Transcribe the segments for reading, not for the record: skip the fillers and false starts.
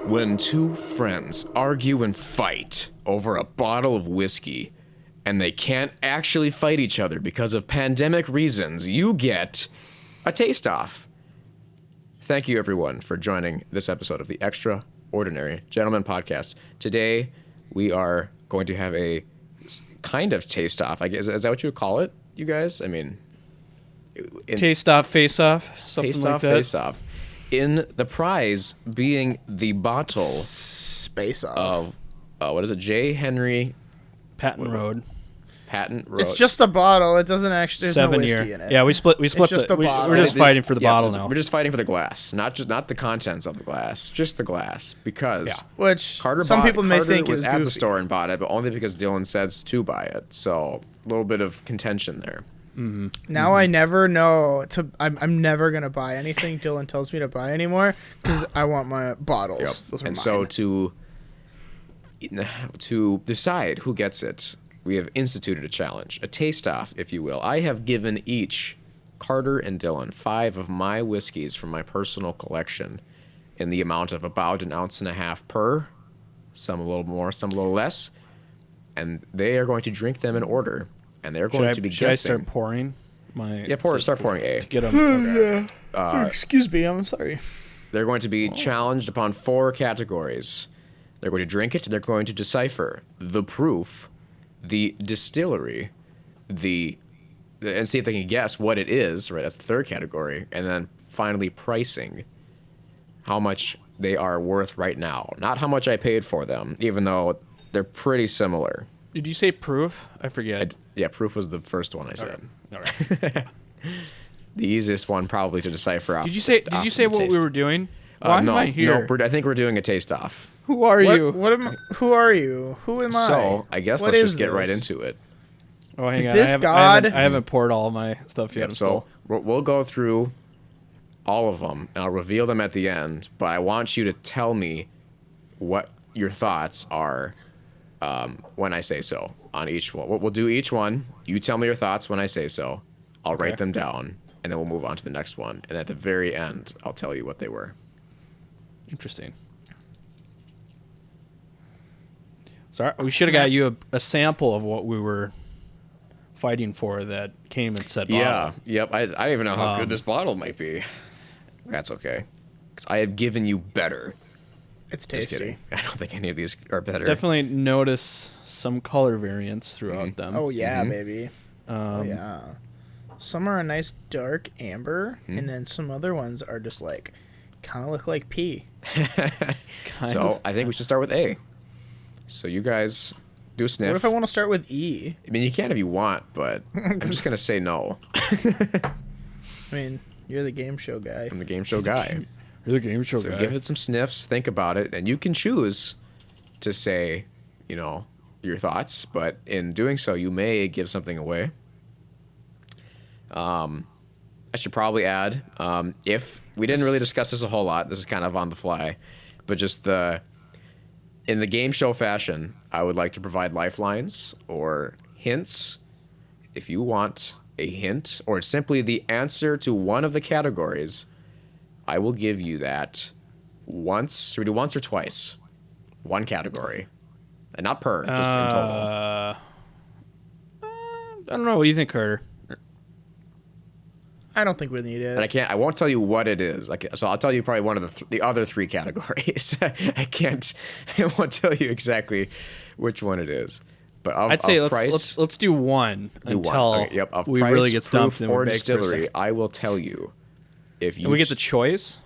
When two friends argue and fight over a bottle of whiskey, and they can't actually fight each other because of pandemic reasons, you get a taste-off. Thank you, everyone, for joining this episode of the Extraordinary Gentlemen Podcast. Today, we are going to have a kind of taste-off. I guess, is that what you would call it, you guys? I mean... Taste-off, face-off, something taste-off, like that. face-off. In the prize being the bottle Space off. of what is it? J Henry Patton Road. Patton Road. It's just a bottle. It doesn't actually. There's 7 no whiskey year. in it. Yeah, we split. just a bottle. We're just fighting for the bottle now. We're just fighting for the glass, not the contents of the glass, just the glass. Because Which Carter people may think was is at goofy. the store and bought it, but only because Dylan said to buy it. So a little bit of contention there. Now I never know I'm never gonna buy anything Dylan tells me to buy anymore because I want my bottles. Yep. Those are And mine. so to decide who gets it, we have instituted a challenge, a taste-off, if you will. I have given each, Carter and Dylan, 5 of my whiskeys from my personal collection in the amount of about 1.5 ounces per, some a little more, some a little less, and they are going to drink them in order, and they're going to be Should I guessing. start pouring? Start pouring A. To get them. Excuse me, I'm sorry. They're going to be challenged upon 4 categories. They're going to drink it. They're going to decipher the proof, the distillery, and see if they can guess what it is. Right, that's the 3rd category. And then finally pricing, how much they are worth right now. Not how much I paid for them, even though they're pretty similar. Did you say proof? I forget. Yeah, proof was the first one I said. All right. The easiest one probably to decipher. Did you say what we were doing? Why am I here? No, I think we're doing a taste-off. Who are you? Who are you? Who am I? So I guess What let's is just get right this? into it. Oh, hang Is on. this God? I haven't poured all my stuff yet. Yep, so we'll go through all of them, and I'll reveal them at the end. But I want you to tell me what your thoughts are when I say so on each one. We'll do each one. You tell me your thoughts when I say so. I'll write them down, and then we'll move on to the next one. And at the very end, I'll tell you what they were. Interesting. So we should have got you a sample of what we were fighting for that came and said bottle. Yeah, yep. I don't even know how good this bottle might be. That's okay. Because I have given you better. It's Just tasty. kidding. I don't think any of these are better. Definitely notice some color variants throughout them. Oh yeah, baby. Oh yeah. Some are a nice dark amber, and then some other ones are just like kind of look like pee. So I think we should start with A. So you guys do a sniff. What if I want to start with E? I mean, you can if you want, but I'm just going to say no. I mean, you're the game show guy. I'm the game show guy. You're the game show So guy. give it some sniffs, think about it, and you can choose to say, your thoughts, but in doing so, you may give something away. I should probably add, if we didn't really discuss this a whole lot, this is kind of on the fly, but just in the game show fashion, I would like to provide lifelines or hints. If you want a hint or simply the answer to one of the categories, I will give you that once. Should we do once or twice? One category. And not per, just in total. I don't know. What do you think, Carter? I don't think we need it. And I won't tell you what it is. So I'll tell you probably one of the other 3 categories. I won't tell you exactly which one it is. But I'd say price, let's do one until Okay, yep, of we price, really get stumped proof, and we're or back for a distillery, second. I will tell you if you And we get the choice.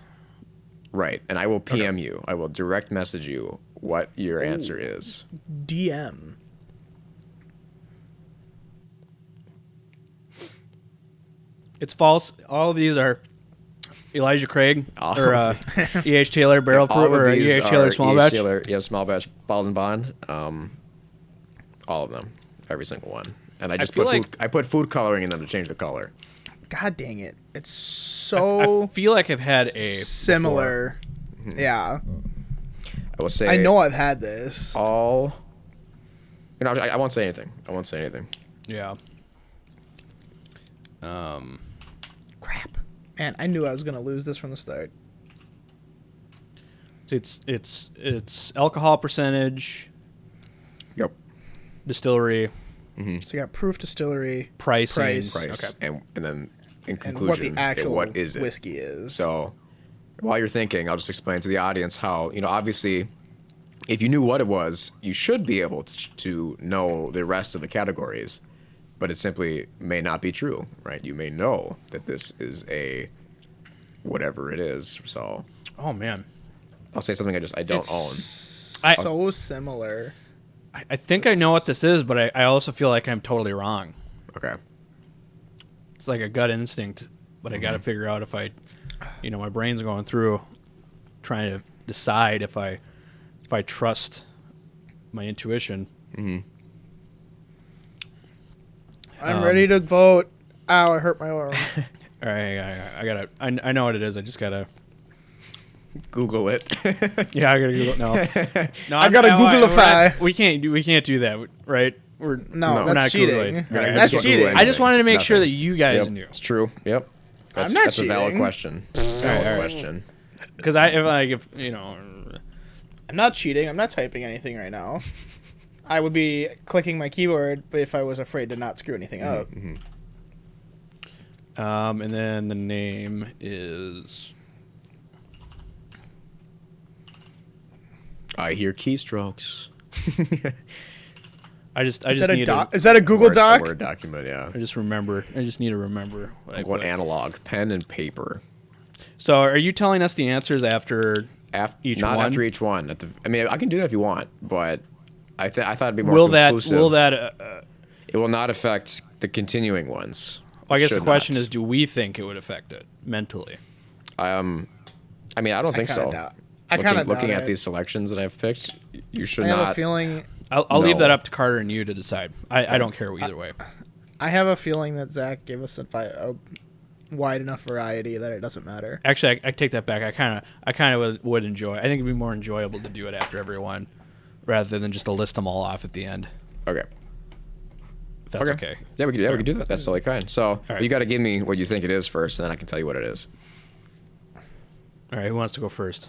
right, and I will PM you. I will direct message you what your answer is. DM. It's false. All of these are Elijah Craig All or E.H. Taylor barrel all proof of or these E.H. Taylor are small E.H. batch. Taylor, yeah, small batch, bottled and bond. All of them, every single one. And I just feel I put food coloring in them to change the color. God dang it! It's I so feel like I've had a similar. Yeah, I will say. I know I've had this. All. You know, I won't say anything. I won't say anything. Yeah. Crap, man! I knew I was gonna lose this from the start. It's alcohol percentage, Yep. distillery, So you got proof, distillery, pricing. Price. Price. Okay. And then in and conclusion, what the actual what is it? whiskey is. So while you're thinking, I'll just explain to the audience how, obviously, if you knew what it was, you should be able to know the rest of the categories, but it simply may not be true, right? You may know that this is a whatever it is. So Oh man, I'll say something I don't own. So similar. I think I know what this is, but I also feel like I'm totally wrong. Okay. It's like a gut instinct, but I got to figure out if my brain's going through trying to decide if I trust my intuition. I'm ready to vote. Ow! I hurt my arm. All right, I know what it is. I just gotta. Google it. Yeah, I gotta Google it now. No, I gotta Googlify. We can't do that, right? We're No, we're that's not cheating. Googling. Right, That's I just cheating. Google I just wanted to make sure that Nothing. you guys Yep, knew, it's true. Yep. That's, not that's a valid cheating. question. Valid question. because if I'm not cheating. I'm not typing anything right now. I would be clicking my keyboard, but if I was afraid to not screw anything up. and then the name is. I hear keystrokes. I Is just that a need doc? Is that a Google Doc? A Word document, yeah. I just need to remember. What I I'm going put. analog, pen and paper. So, are you telling us the answers after each not one? after each one. I mean, I can do that if you want, but I thought it'd be more Will conclusive. that? It will not affect the continuing ones. Well, I guess Should the question not. is, do we think it would affect it mentally? I mean, I don't think so. I kind of looking at these selections that I've picked, you should I have not. a feeling. I'll leave No. that up to Carter and you to decide. I don't care either way. I have a feeling that Zach gave us a wide enough variety that it doesn't matter. Actually, I take that back. I kind of would enjoy. I think it'd be more enjoyable to do it after every one, rather than just to list them all off at the end. Okay. If that's okay. Yeah, we could do that. That's totally fine. So right. you got to give me what you think it is first, and then I can tell you what it is. All right. Who wants to go first?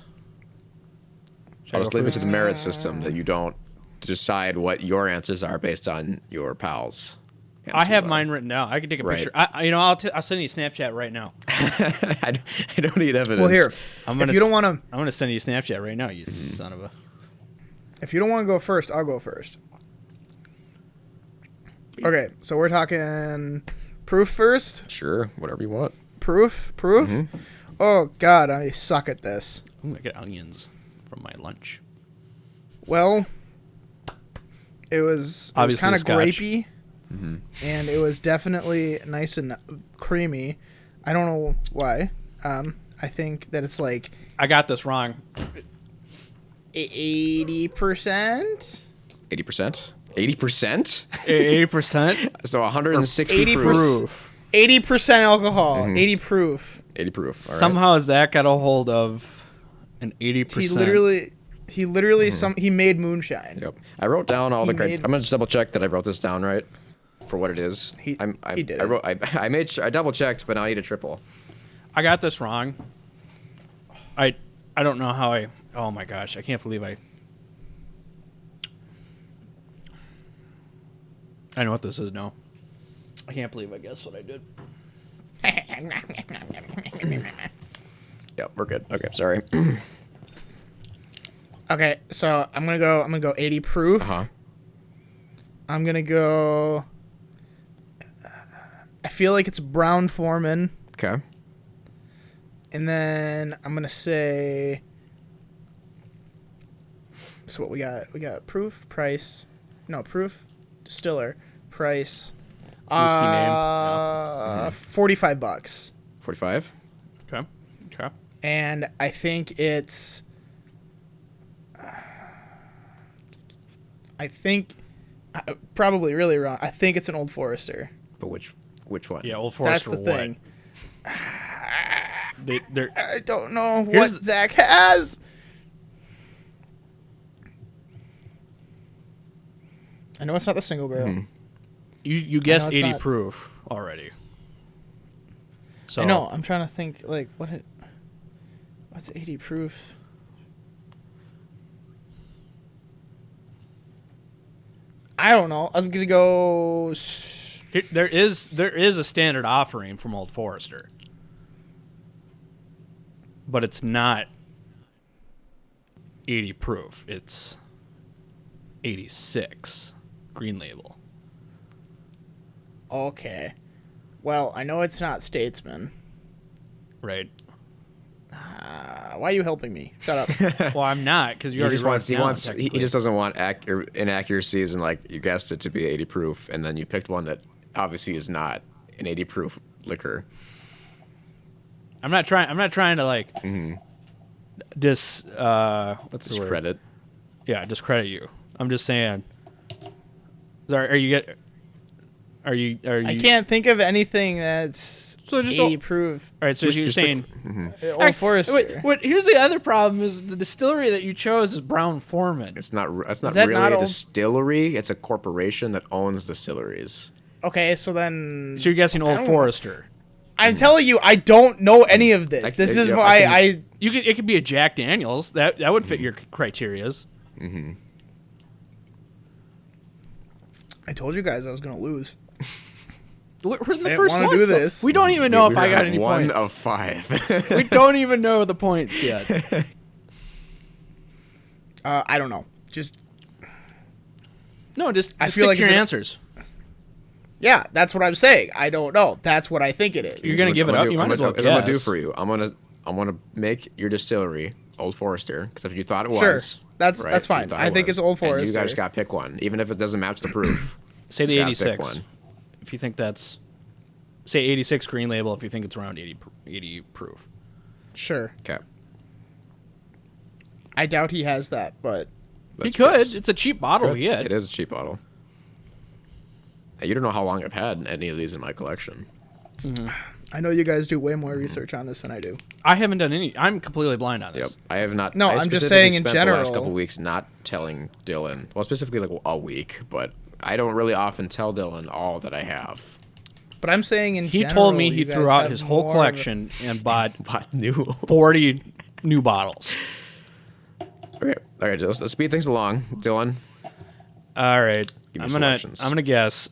Should I I'll just go leave it to first? the merit system that you don't decide what your answers are based on your pals. I have mine written down. I can take a Right. picture. I'll send you a Snapchat right now. I don't need evidence. Well, here, I'm if gonna you don't want to, I'm gonna send you a Snapchat right now. You son of a. if you don't want to go first, I'll go first. Okay, so we're talking proof first. Sure, whatever you want. Proof. Oh God, I suck at this. Ooh, I get onions from my lunch. Well, it was Obviously kind of Scotch. grapey, and it was definitely nice and creamy. I don't know why. I think that it's like I got this wrong. 80%. 80%? 80%? 80%. So 160 80 proof. Proof. 80% alcohol. 80 proof. 80 proof. All right. Somehow Zach got a hold of an 80%. He literally he made moonshine. Yep. I wrote down all the. made- I'm gonna just double check that I wrote this down right for what it is. He did I it. wrote. I made sure. I double checked, but now I need a triple. I got this wrong. I don't know how I. Oh my gosh! I can't believe I know what this is now. I can't believe I guessed what I did. Yep, we're good. Okay, sorry. Okay, so I'm gonna go 80 proof. Uh-huh. I'm gonna go. I feel like it's Brown Foreman, Okay. and then I'm gonna say. So what we got? We got proof, price, proof, distiller, price. Whiskey name. Yeah. $45. 45. Okay. Okay. And I think it's... probably really wrong. I think it's an Old Forester. But which one? Yeah, Old That's Forester. the thing. I don't know what Zach has. I know it's not the single barrel. Mm-hmm. You guessed 80 not. proof already. So I know. I'm trying to think, like, what's 80 proof? I don't know. I'm gonna go. There is a standard offering from Old Forester, but it's not 80 proof. It's 86 green label. Okay. Well, I know it's not Statesman. Right. Why are you helping me? Shut up. Well, I'm not, because you already wrote it down, he just doesn't want inaccuracies, and like you guessed it to be 80 proof, and then you picked one that obviously is not an 80 proof liquor. I'm not trying to like what's the word? Discredit. Yeah, discredit you. I'm just saying. Are you? I can't think of anything that's So just 80 proof. All right, so you're saying Old Forester. Wait, here's the other problem: is the distillery that you chose is Brown Forman. It's not that really not a Old- distillery. It's a corporation that owns distilleries. Okay, so then... So you're guessing Old don't- Forester. I'm telling you, I don't know any of this. This is why It could be a Jack Daniels. That would fit your criterias. I told you guys I was going to lose. We're in the I first didn't wanna ones, do though. this. We don't even know if I got any one points. of 5. We don't even know the points yet. I don't know. Just... No, just I feel stick like to your it's answers. Yeah, that's what I'm saying. I don't know. That's what I think it is. You're gonna give it up. You might as well I'm gonna do guess. for you. I'm gonna make your distillery Old Forester, because if you thought it was, Sure. That's right, if you fine. thought I think was, it's Old and you Forester. guys got to pick one, even if it doesn't match the proof. Say the You gotta pick 86. one. If you think that's... Say 86 green label if you think it's around 80 proof. Sure. Okay. I doubt he has that, but... He Let's could. guess. It's a cheap bottle to get. It is a cheap bottle. Hey, you don't know how long I've had any of these in my collection. I know you guys do way more research on this than I do. I haven't done any. I'm completely blind on Yep, this. I have not. No, I I'm just specifically saying in spent general. the last couple weeks not telling Dylan. Well, specifically like a week, but I don't really often tell Dylan all that I have. But I'm saying in He general... told me he you guys threw out have his whole more of a- collection and bought But new. 40 new bottles. Okay, let's speed things along, Dylan. All right. Give me I'm selections. gonna guess.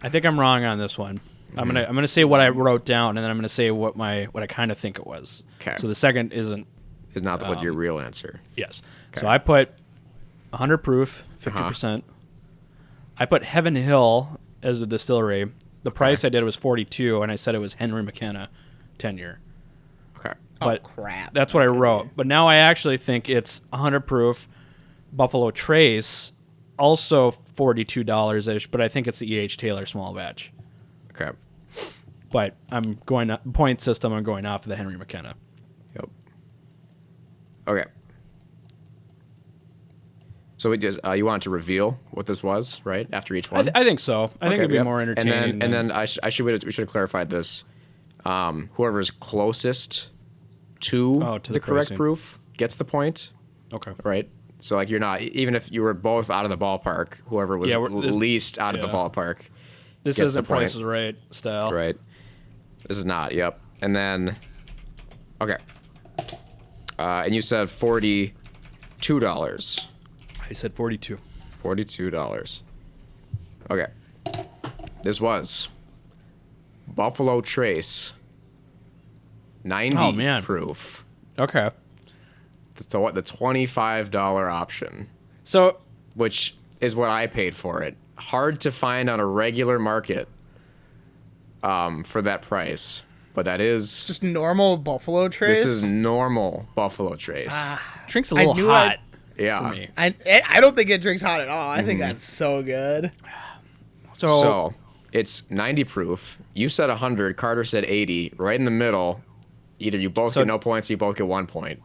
I think I'm wrong on this one. I'm gonna say what I wrote down, and then I'm gonna say what I kind of think it was. 'Kay. So the second isn't. Is not what your real answer. Yes. 'Kay. So I put 100 proof, 50%. I put Heaven Hill as the distillery. The price I did was 42, and I said it was Henry McKenna, 10-year. Okay. But crap. that's what I Okay. wrote. But now I actually think it's 100 proof Buffalo Trace, also $42-ish, but I think it's the E.H. Taylor small batch. Okay. But I'm going point system. I'm going off of the Henry McKenna. Yep. Okay. So we just you wanted to reveal what this was, right? After each one. I think so. I think it'd be yep. more entertaining. And then we should have clarified this. Whoever's closest to to the the correct pricing. proof gets the point, okay. right? So like you're not, even if you were both out of the ballpark, whoever was least out of the yeah. ballpark. This gets isn't the point. Price is Right style. Right. This is not. Yep. And then, okay. And you said $42. I said 42. $42. Okay. This was Buffalo Trace 90 Oh, man. proof. Okay. So what the $25 option, So which is what I paid for it. Hard to find on a regular market for that price. But that is Just normal Buffalo Trace? this is normal Buffalo Trace. drink's a little knew hot yeah. for me. I don't think it drinks hot at all. I Mm-hmm. think that's so good. So it's 90 proof. You said 100. Carter said 80. Right in the middle either you both get no points, or you both get 1 point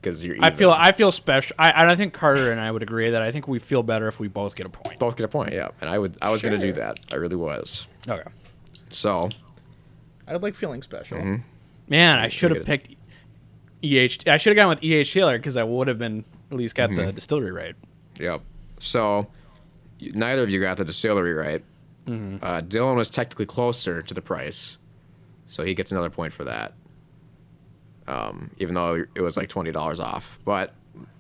because you're even. I feel special. I think Carter and I would agree that I think we feel better if we both get a point. Both get a point, yeah. And I was going to do that. I really was. Okay. So. I would like feeling special. Man, I should have picked EH. I should have gone with EH Taylor because I would have been at least got the distillery right. Yep. So neither of you got the distillery right. Dylan was technically closer to the price, so he gets another point for that. Even though it was like $20 off, but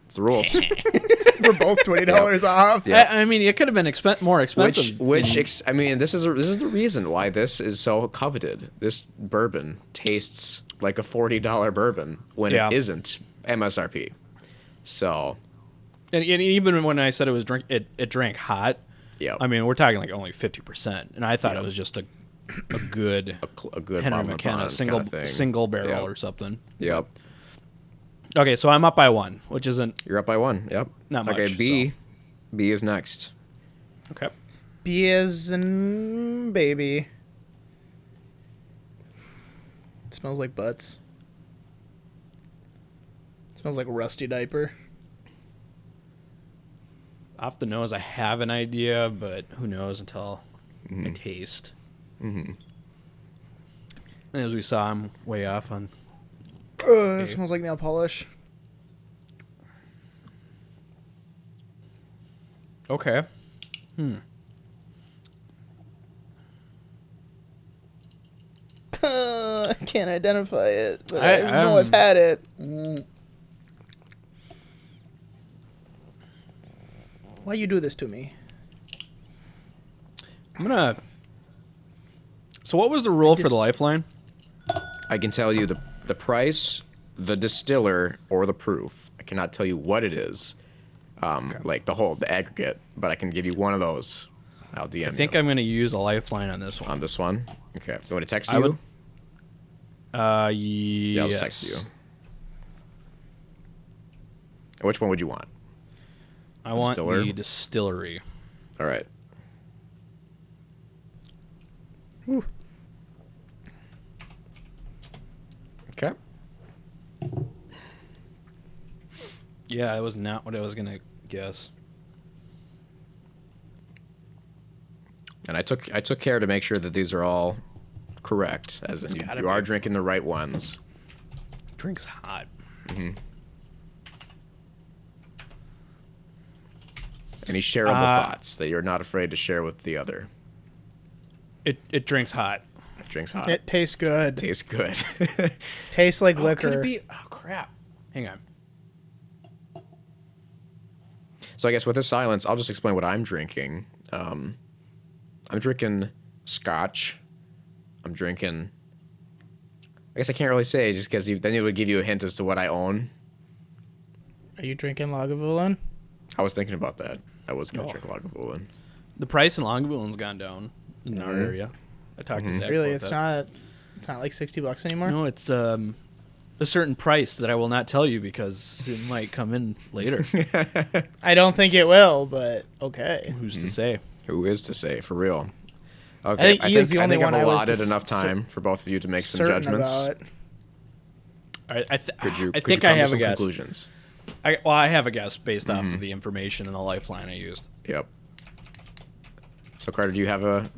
it's the rules. We're both $20 off. Yeah. I mean, it could have been more expensive. I mean, this is the reason why this is so coveted. This bourbon tastes like a $40 bourbon when it isn't MSRP. So, and even when I said it drank hot. Yeah. I mean, we're talking like only 50%, and I thought it was just a good Henry McKenna single barrel or something. Yep. Okay, so I'm up by 1, which isn't. You're up by 1. Yep. Not much. Okay, B is next. Okay. B is in baby. It smells like butts. It smells like a rusty diaper. Off the nose, I have an idea, but who knows until I taste. And as we saw, I'm way off on. It smells like nail polish. Okay. I can't identify it, but I know I've had it. Why you do this to me? I'm gonna. So, what was the rule for the lifeline? I can tell you the price, the distiller, or the proof. I cannot tell you what it is, like the aggregate, but I can give you one of those. I'll DM you. I think I'm gonna use a lifeline on this one. On this one? Okay. You want to text you? Yeah, I'll just text you. Which one would you want? I want the distillery. All right. Ooh. Okay. Yeah, it was not what I was gonna guess. And I took care to make sure that these are all correct, as in you are drinking the right ones. Drink's hot. Any shareable thoughts that you're not afraid to share with the other? It drinks hot. It drinks hot. It tastes good. Tastes good. Tastes like Could liquor. it be? Oh crap! Hang on. So I guess with this silence, I'll just explain what I'm drinking. I'm drinking scotch. I'm drinking. I guess I can't really say just because then it would give you a hint as to what I own. Are you drinking Lagavulin? I was thinking about that. I was going to drink Lagavulin. The price in Lagavulin gone down in our area. I talked to Zach Really, about it's not like $60 anymore. No, it's a certain price that I will not tell you because it might come in later. I don't think it will, but okay. Who's to say? Who is to say, for real? Okay, I think he is the only one I've I was allotted enough time for both of you to make some certain judgments. about. All right, I Could think you I come to have a some guess. conclusions? I have a guess based off of the information and the lifeline I used. Yep. So Carter, do you have an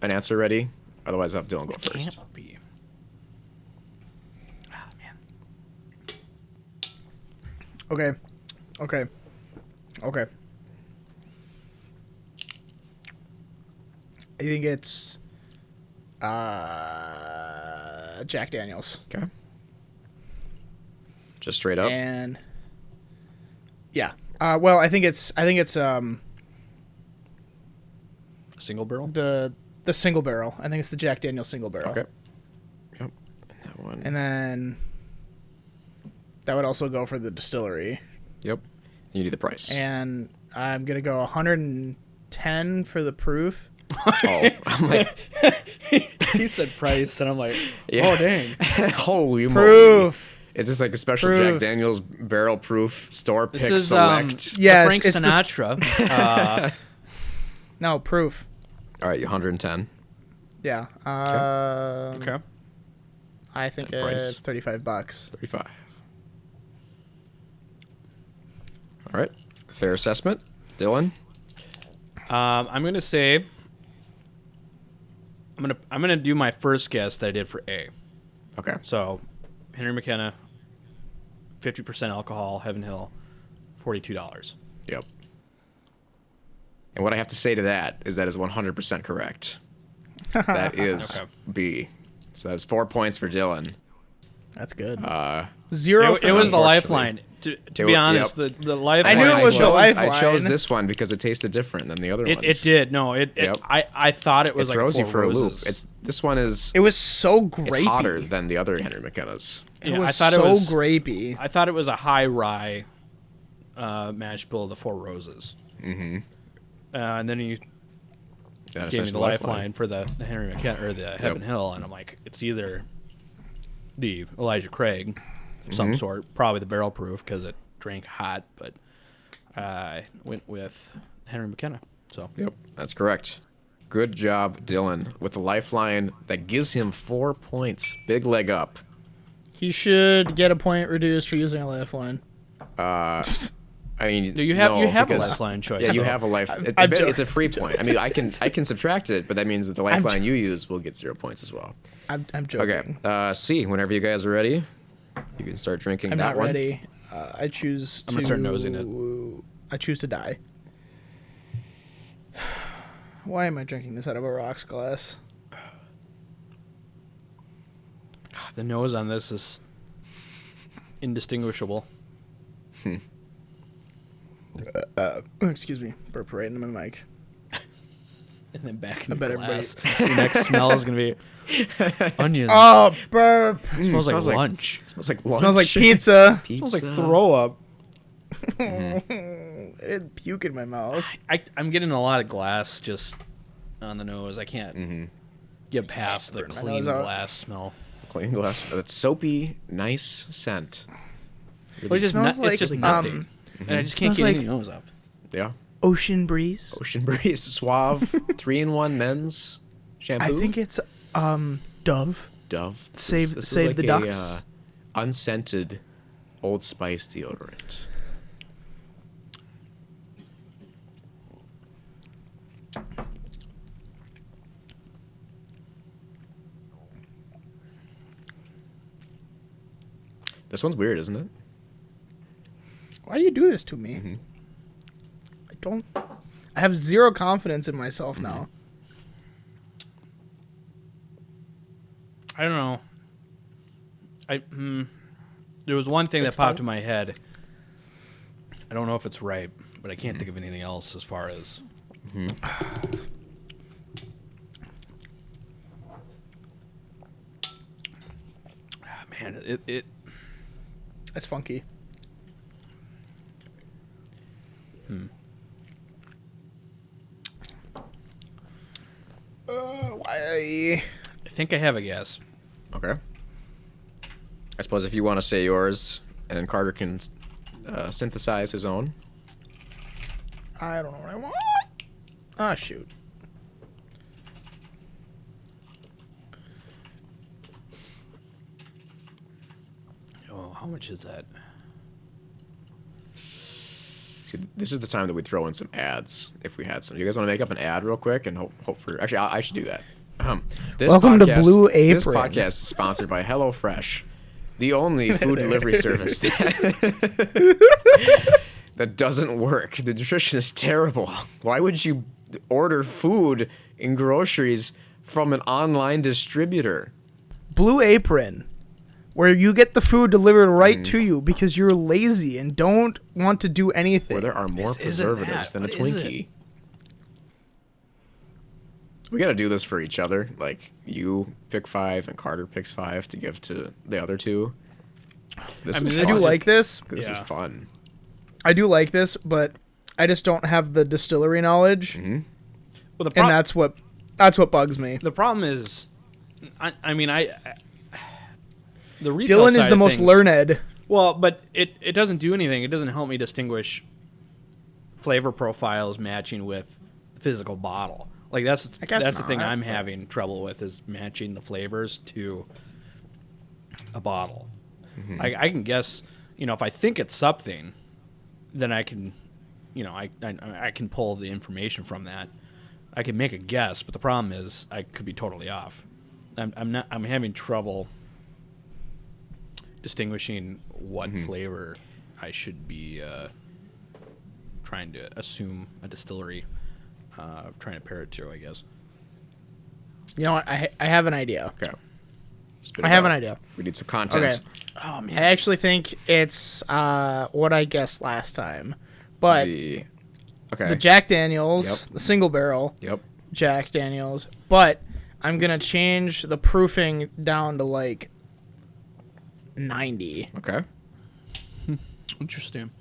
answer ready? Otherwise, I'll have Dylan go first. Can't be. Ah, man. Okay. I think it's Jack Daniels. Okay. Just straight up. And yeah. Well, I think it's Single barrel? the single barrel. I think it's the Jack Daniels single barrel. Okay. Yep. That one. And then that would also go for the distillery. Yep. You need the price. And I'm gonna go 110 for the proof. Oh, I'm like, He said price, and I'm like, yeah. oh dang. Holy moly. Proof. Is this like a special Proof. Jack Daniels barrel proof store This pick is select? Yes, Frank it's this- Sinatra. No, proof. All right, 110. Yeah. Okay. I think And price? it's $35. 35. All right. Fair assessment. Dylan? I'm gonna say I'm gonna do my first guess that I did for A. Okay. So Henry McKenna, 50% alcohol, Heaven Hill, $42. Yep. And what I have to say to that is 100% correct. That is Okay. B. So that's 4 points for Dylan. That's good. It Zero. For was me. the lifeline. To be honest, yep. the lifeline. I knew it was the I lifeline. chose this one because it tasted different than the other ones. It did. No, Yep. I thought it was It like throws you Four for Roses. a loop. This one is It was so grapey. it's hotter than the other Henry McKenna's. It Yeah, was I thought so it was grapey. I thought it was a high rye mash bill of the Four Roses. Mm-hmm. And then you That gave me essentially the lifeline for the Henry McKenna or the Heaven Hill, and I'm like, it's either the Elijah Craig of some sort, probably the barrel proof because it drank hot, but I went with Henry McKenna. So Yep, that's correct. Good job, Dylan, with the lifeline that gives him 4 points. Big leg up. He should get a point reduced for using a lifeline. I mean, you have no, a because- lifeline choice. Yeah, you so. have a life. I'm It's a free point. I mean, I can subtract it, but that means that the lifeline you use will get 0 points as well. I'm joking. Okay. C. Whenever you guys are ready, you can start drinking I'm that not one. ready. I choose to. I'm gonna start nosing it. I choose to die. Why am I drinking this out of a rocks glass? The nose on this is indistinguishable. Excuse me. Burp right into my mic. And then back in I the bet glass. Your next smell is gonna be onions. Oh, burp! It smells like smells like- lunch. Smells like lunch. Smells like pizza. It smells like throw up. I didn't puke in my mouth. I'm getting a lot of glass just on the nose. I can't Mm-hmm. get past the Burn my clean nose out. glass smell. Clean glass. That soapy, nice scent. Well, it's just smells it's just like, nothing. And I just can't Smells get any like- nose up. Yeah. Ocean breeze. Ocean Breeze, Suave, 3-in-1 men's shampoo. I think it's Dove. Dove. Save is the like ducks. Unscented Old Spice deodorant. This one's weird, isn't it? Why do you do this to me? Mm-hmm. I don't. I have zero confidence in myself now. I don't know. There was one thing It's that popped fun. in my head. I don't know if it's right, but I can't think of anything else as far as. Ah, man, it It's funky. Why? I think I have a guess. Okay. I suppose if you want to say yours, and Carter can synthesize his own. I don't know what I want. Ah, shoot. Oh, how much is that? See, this is the time that we throw in some ads if we had some. You guys want to make up an ad real quick and hope for? Actually, I should do that. This Welcome to podcast- Blue This Apron. podcast is sponsored by HelloFresh, the only food delivery service that doesn't work. The nutrition is terrible. Why would you order food and groceries from an online distributor? Blue Apron, where you get the food delivered right to you because you're lazy and don't want to do anything. Where there are more This isn't preservatives that. than a What is it? Twinkie. We got to do this for each other. Like, you pick 5 and Carter picks 5 to give to the other 2. This is I do fun. like this. This is Yeah. fun. I do like this, but I just don't have the distillery knowledge, Well, the and that's what bugs me. the problem is, the retail Dylan is side the of most things- learned. Well, but it doesn't do anything. It doesn't help me distinguish flavor profiles matching with physical bottle. Like that's I guess the thing not, I'm but- having trouble with is matching the flavors to a bottle. I can guess, if I think it's something, then I can, I can pull the information from that. I can make a guess, but the problem is I could be totally off. I'm having trouble distinguishing what flavor I should be trying to assume a distillery, trying to pair it to, I guess. You know what? I have an idea. Okay. I have an idea. We need some content. Okay. Oh, man. I actually think it's what I guessed last time. But Okay. the Jack Daniels, Yep. the single barrel Yep. Jack Daniels, but I'm going to change the proofing down to like 90. Okay. Interesting.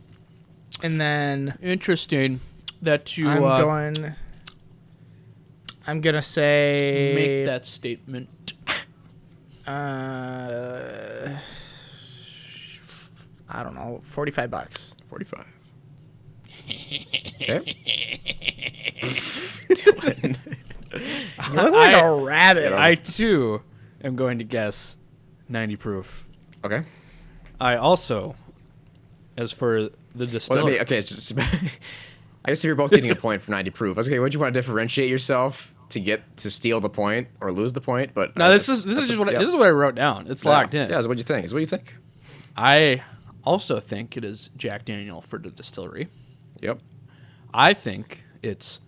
And then Interesting that you I'm going to say make that statement. I don't know, $45. 45. Okay. You look like a rabbit. I, too, am going to guess 90 proof. Okay. I also, as for the distillery... Well, okay, it's just, I guess if you're both getting a point for 90 proof. I was okay, would you want to differentiate yourself to steal the point or lose the point? But No, this is just what this is what I wrote down. It's locked in. Yeah, so what do you think? Is what you think? I also think it is Jack Daniel for the distillery. Yep. I think it's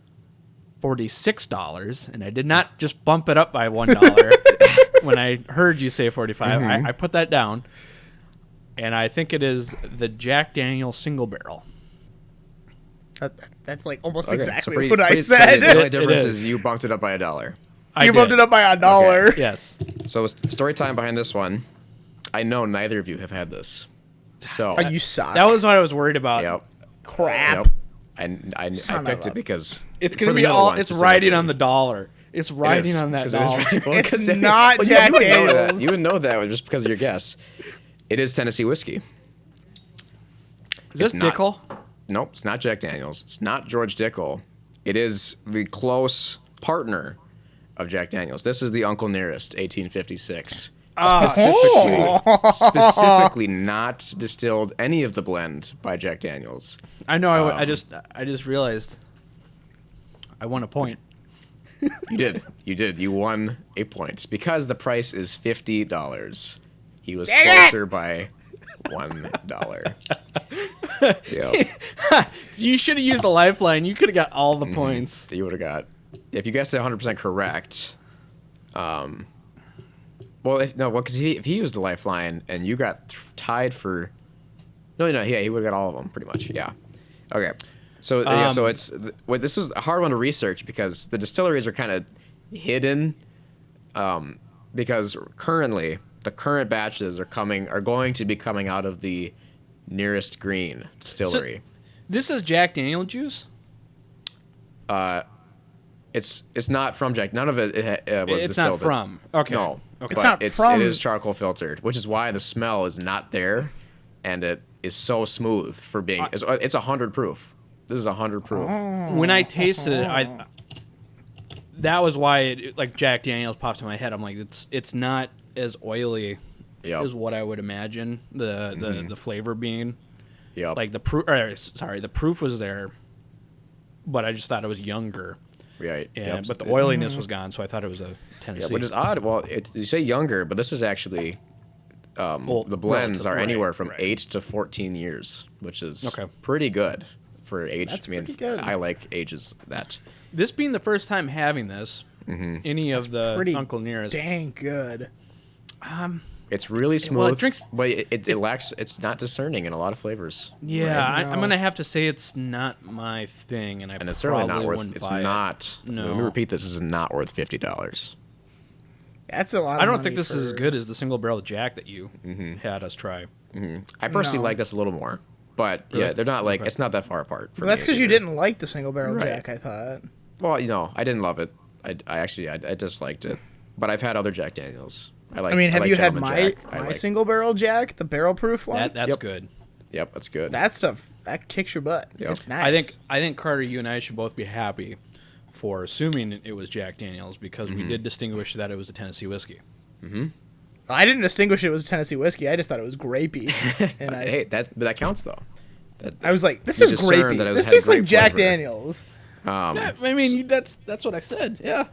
$46, and I did not just bump it up by $1 when I heard you say 45. I put that down, and I think it is the Jack Daniel single barrel. That's like almost Okay, exactly so pretty, what I pretty said. steady. The only It difference is. is you bumped it up by $1. You bumped it up by $1. Okay. Yes. So story time behind this one. I know neither of you have had this. So Oh, you suck. That was what I was worried about. Yep. crap. Yep. I Son picked of it a- because It's for going to the be middle all. one It's specifically. riding on the dollar. It's It riding is, on that 'cause it is dollar. riding- well, It's 'cause not well, Jack you would know that. Daniels. You would know that just because of your guess. It is Tennessee whiskey. Is this It's not. Dickel? Nope, it's not Jack Daniels. It's not George Dickel. It is the close partner of Jack Daniels. This is the Uncle Nearest, 1856. Specifically not distilled any of the blend by Jack Daniels. I know. I just realized I won a point. You did. You won a point because the price is $50. He was Dang it! closer by $1. Yep. You should have used the lifeline. You could have got all the points. That you would have got. If you guessed it 100% correct, because if he used the lifeline and you got tied for, he would have got all of them pretty much. Yeah. Okay. So this is a hard one to research because the distilleries are kind of hidden, because currently the current batches are going to be coming out of the Nearest Green distillery. This is Jack Daniel juice. It's not from Jack. None of it was It's distilled. not from. Okay. No, Okay. but It's not from- it is charcoal filtered, which is why the smell is not there, and it is so smooth for being. It's 100 proof. This is 100 proof. When I tasted it, that was why like Jack Daniels popped in my head. I'm like, it's not as oily Yep. as what I would imagine the flavor being. Yep. Like the proof was there, but I just thought it was younger. Right. Yep. But the oiliness was gone, so I thought it was a Tennessee. Yeah, which is odd. Well, you say younger, but this is actually the blends are anywhere from 8 to 14 years, which is pretty good for age. That's I mean, pretty good. I like ages that. This being the first time having this, any of the Pretty Uncle Nearest. Dang good. It's really smooth, Well, it drinks- but it lacks. It's not discerning in a lot of flavors. Yeah, Right. I'm gonna have to say it's not my thing, and And it's certainly not worth. wouldn't It's buy not. It. No, Let me repeat this. This is not worth $50. That's a lot. I of don't money think this is for- as good as the single barrel Jack that you had us try. I personally No. like this a little more, but yeah, Really? they're not like Okay. it's not that far apart. For Well, that's me because you either. didn't like the single barrel Right. Jack. I thought. Well, I didn't love it. I disliked it, but I've had other Jack Daniels. Have Have like you had Gentleman my Jack. I my like- single barrel Jack, the barrel proof one? That's Yep. good. Yep, that's good. That stuff that kicks your butt. Yep. It's nice. I think Carter, you and I should both be happy for assuming it was Jack Daniels because we did distinguish that it was a Tennessee whiskey. I didn't distinguish it was Tennessee whiskey. I just thought it was grapey. And Hey, that counts though. I was like, this You is discern grapey. that it This had tastes like grape Jack flavor. Daniels. Yeah, I mean, that's what I said. Yeah.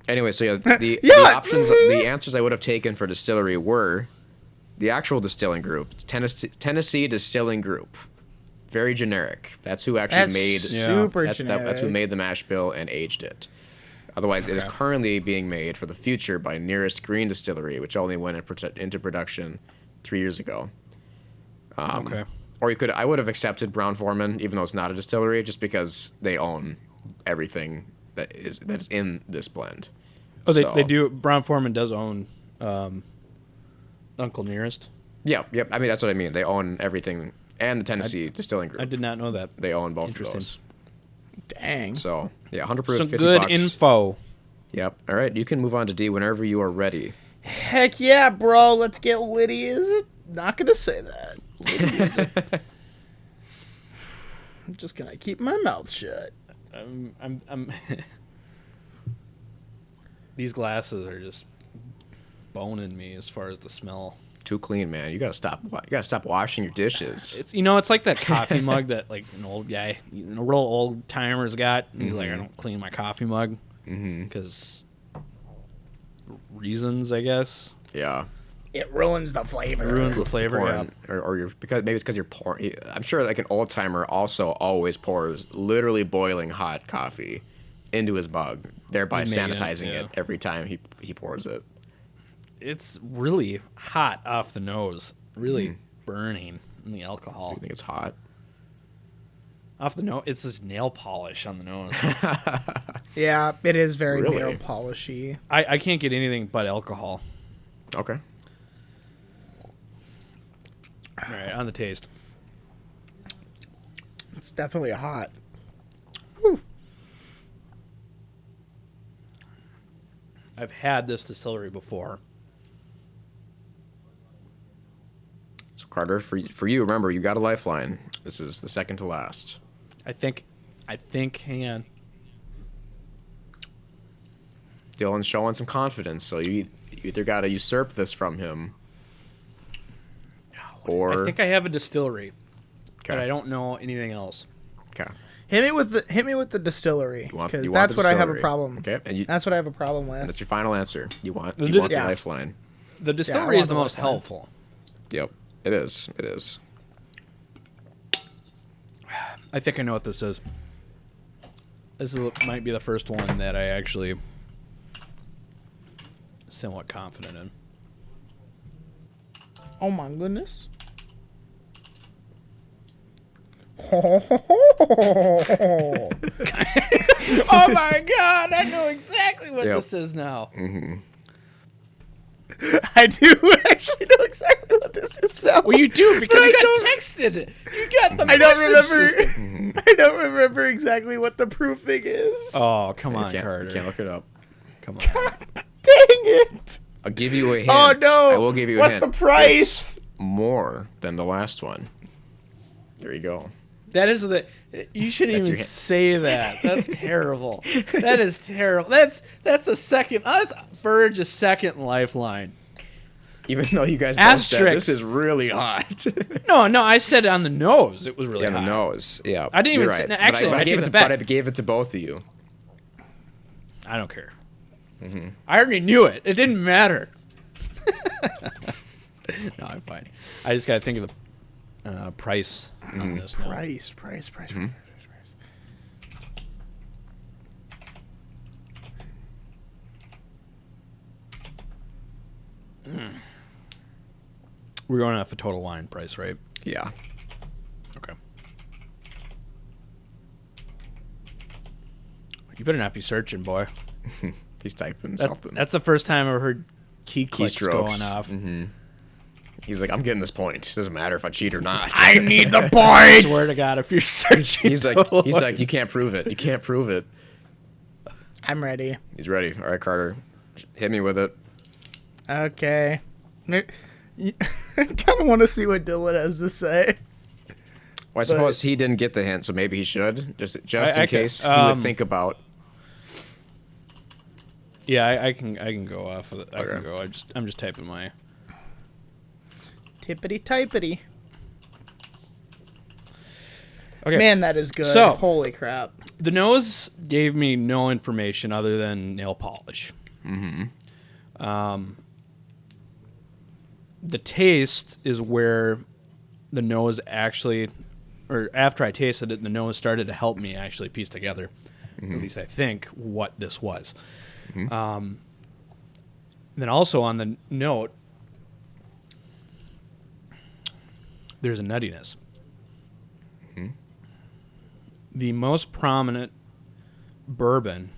Anyway, so the options, the answers I would have taken for distillery were the actual distilling group. It's Tennessee Distilling Group. Very generic. That's who actually That's made. super That's generic. who made the mash bill and aged it. Otherwise, it is currently being made for the future by Nearest Green Distillery, which only went into production 3 years ago. Okay. Or I would have accepted Brown Forman, even though it's not a distillery, just because they own everything that's in this blend. Oh, they do. Brown Forman does own Uncle Nearest. Yep. I mean, that's what I mean. They own everything, and the Tennessee Distilling Group. I did not know that. They own both of Interesting. those. Dang. So yeah, 100 proof, Some 50 good bucks. info. Yep. All right, you can move on to D whenever you are ready. Heck yeah, bro. Let's get witty, is it? Not going to say that. Witty, is it? I'm just going to keep my mouth shut. I'm These glasses are just boning me as far as the smell. Too clean, man. You gotta stop. You gotta stop washing your dishes. It's like that coffee mug that like an old guy, a real old timer's got. And he's like, I don't clean my coffee mug because reasons, I guess. Yeah. It ruins the flavor. It ruins the flavor. Yeah. Pouring, or you're maybe it's because you're pouring. I'm sure like an old timer also always pours literally boiling hot coffee into his mug, thereby sanitizing it every time he pours it. It's really hot off the nose, really burning in the alcohol. Do you think it's hot? Off the nose, it's just nail polish on the nose. Yeah, it is very Really? nail polishy. I can't get anything but alcohol. Okay. All right, on the taste. It's definitely hot. I've had this distillery before. So Carter, for you, remember you got a lifeline. This is the second to last. I think. Hang on. Dylan's showing some confidence, so you either got to usurp this from him, or I think I have a distillery, okay. but I don't know anything else. Okay. Hit me with the distillery, You want because the that's what I have a distillery. problem. Okay, and That's what I have a problem with. that's your final answer. You want The the Yeah. lifeline. The distillery want is the the most lifeline. helpful. Yep, it is. It is. I think I know what this is. Might be the first one that I actually somewhat confident in. Oh my goodness. Oh my god, I know exactly what Yep. this is now. I do actually know exactly what this is now. Well, you do because But you I got don't- texted. You got the I don't message remember. system. I don't remember exactly what the proofing is. Oh, come You on, can't, Carter. you can't look it up. Come on. Dang it! I'll give you a hint. Oh no! I will give you a What's hint. the price? It's more than the last one. There you go. That is the. You shouldn't That's even your hint. say that. That's terrible. That is terrible. That's a second. That's verge a second lifeline. Even though you guys both said Asterisk. this is really hot. No, I said on the nose. It was really Yeah, the hot. nose. Yeah. I didn't you're even say- right. no, But actually, but I gave take it it to, back. but I gave it to both of you. I don't care. I already knew it. It didn't matter. No, I'm fine. I just gotta think of the price on this now. Price. We're going off a total wine price, right? Yeah. Okay. You better not be searching, boy. He's typing That- something. That's the first time I've ever heard key clicks Keystrokes. going off. He's like, I'm getting this point. Doesn't matter if I cheat or not. I need the I point. swear to God, if you're searching, he's like, you can't prove it. You can't prove it. I'm ready. He's ready. All right, Carter, hit me with it. Okay. I kind of want to see what Dylan has to say. Well, I suppose he didn't get the hint, so maybe he should, just in I case he could- would think about. Yeah, I can go off of it. I can Okay. go. I'm just typing my. Tippity typity. Okay. Man, that is good. So- Holy crap. The nose gave me no information other than nail polish. The taste is where the nose actually, or after I tasted it, the nose started to help me actually piece together, at least I think, what this was. Then also on the note, there's a nuttiness. The most prominent bourbon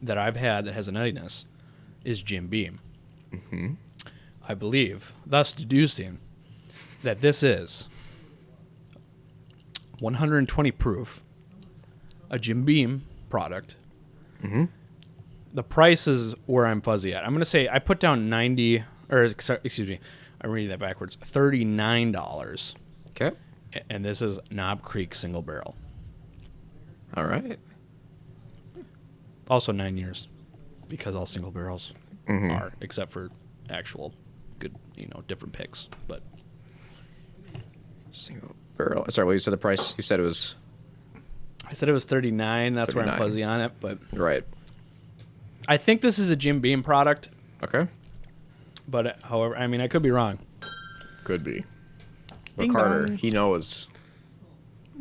that I've had that has a nuttiness is Jim Beam. I believe, thus deducing that this is 120 proof, a Jim Beam product. The price is where I'm fuzzy at. I'm going to say I put down 90, or excuse me, I'm reading that backwards, $39. Okay. And this is Knob Creek single barrel. All right. Also 9 years, because all single barrels are, except for actual good, different picks. But Single barrel. Sorry, what you said the price? You said it was I said it was 39. That's where I'm 39. fuzzy on it. But right. I think this is a Jim Beam product. Okay. But however, I mean, I could be wrong. Could be. But Ding Carter, dong. he knows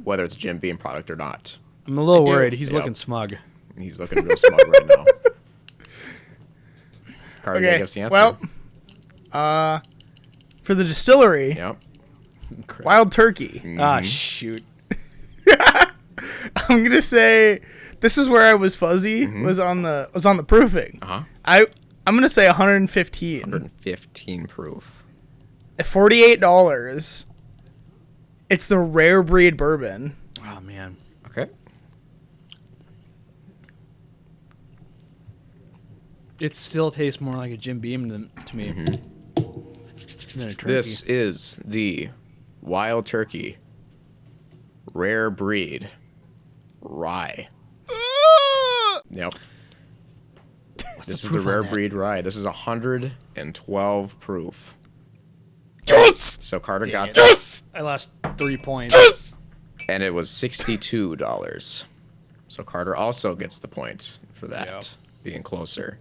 whether it's a Jim Beam product or not. I'm a little do. worried. He's Yep. looking smug. He's looking real smug right now. Carter, you gotta Okay. give us the answer. Well, for the distillery, Yep. Wild Turkey. Ah, shoot. I'm gonna say this is where I was fuzzy. Was on the proofing. Uh-huh. I'm gonna say 115. 115 proof. At $48. It's the rare breed bourbon. Oh, man. Okay. It still tastes more like a Jim Beam to me than a turkey. This is the Wild Turkey Rare Breed Rye. Yep. This is the proof on Rare that? Breed Rye. This is 112 proof. Yes. So Carter got it. that, Yes. I lost 3 points. Yes. and it was $62. So Carter also gets the point for that, Yep. being closer.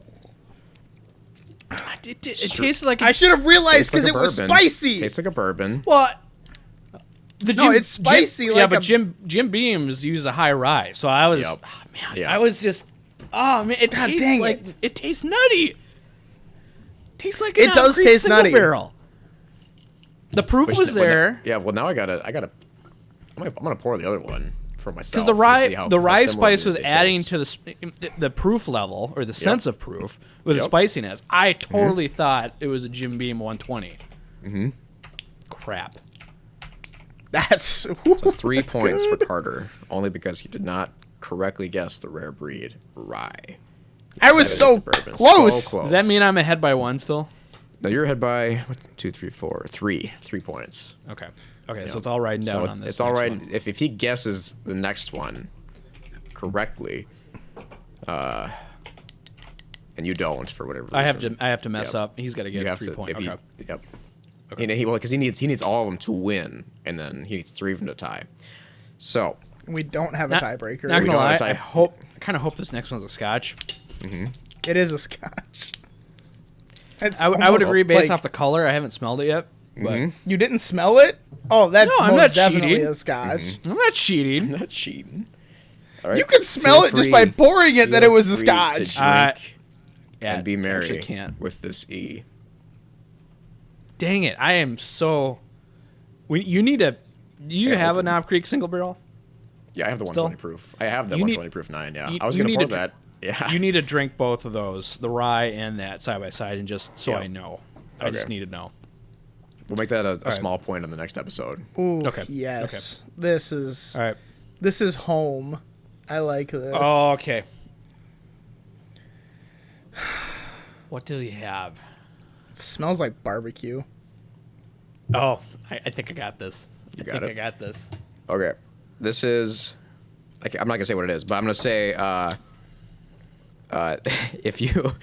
It tasted like I should have realized Tastes like because a it was bourbon. spicy. Tastes like a bourbon. What? No, it's spicy yeah, like but a- Jim Beams use a high rye, so I was. Yep. Oh, man, Yeah. I was just. Oh man, it God tastes dang like it. it tastes nutty. Tastes like It does taste single nutty. barrel. The proof Which- was well, there Yeah, well now I gotta. I'm gonna pour the other one for myself. because the to see how rye similar spice was it adding tastes. to the proof level or the sense of proof with the Yep. spiciness. I totally thought it was a Jim Beam 120. Crap. That's So 3 points for Carter, only because he did not correctly guess the Rare Breed Rye. I was That is so the bourbon. close. So close. Does that mean I'm ahead by one still? No, you're ahead by 2, 3, 4, 3 points. Okay. Okay, Yeah. so it's all riding down So on this. it's all next right one. if he guesses the next one correctly, and you don't for whatever reason. I have to mess Yep. up. He's got to You get have 3 to. points. If Okay. Yep. Because he needs all of them to win, and then he needs 3 of them to tie. So We don't have a tiebreaker. Not We gonna don't lie, have a I tie- kind of hope this next one's a Scotch. It is a Scotch. It's I would almost agree based like- off the color. I haven't smelled it yet, but You didn't smell it? Oh, that's No, I'm most not definitely cheating. a Scotch. I'm not cheating. not cheating. All right. You could smell Feel it just by free- pouring it that it was a free to Scotch. drink Yeah, and be merry actually can't. with this E. Dang it! I am so. You need a. Do you Yeah, have a open. Knob Creek single barrel? Yeah, I have the Still? 120 proof. I have the You need- 120 proof 9. Yeah, you- I was you gonna need pour to that. Yeah, You need to drink both of those, the rye and that side by side, and just so Yeah. I know. I just Okay. need to know. we'll make that a right. small point in the next episode. Ooh, Okay. yes. This is All right. this is home. I like this. Oh, okay. What does he have? It smells like barbecue. Oh, I think I got this. You I got think it? I got this. Okay, this is. I'm not gonna say what it is, but I'm gonna say if you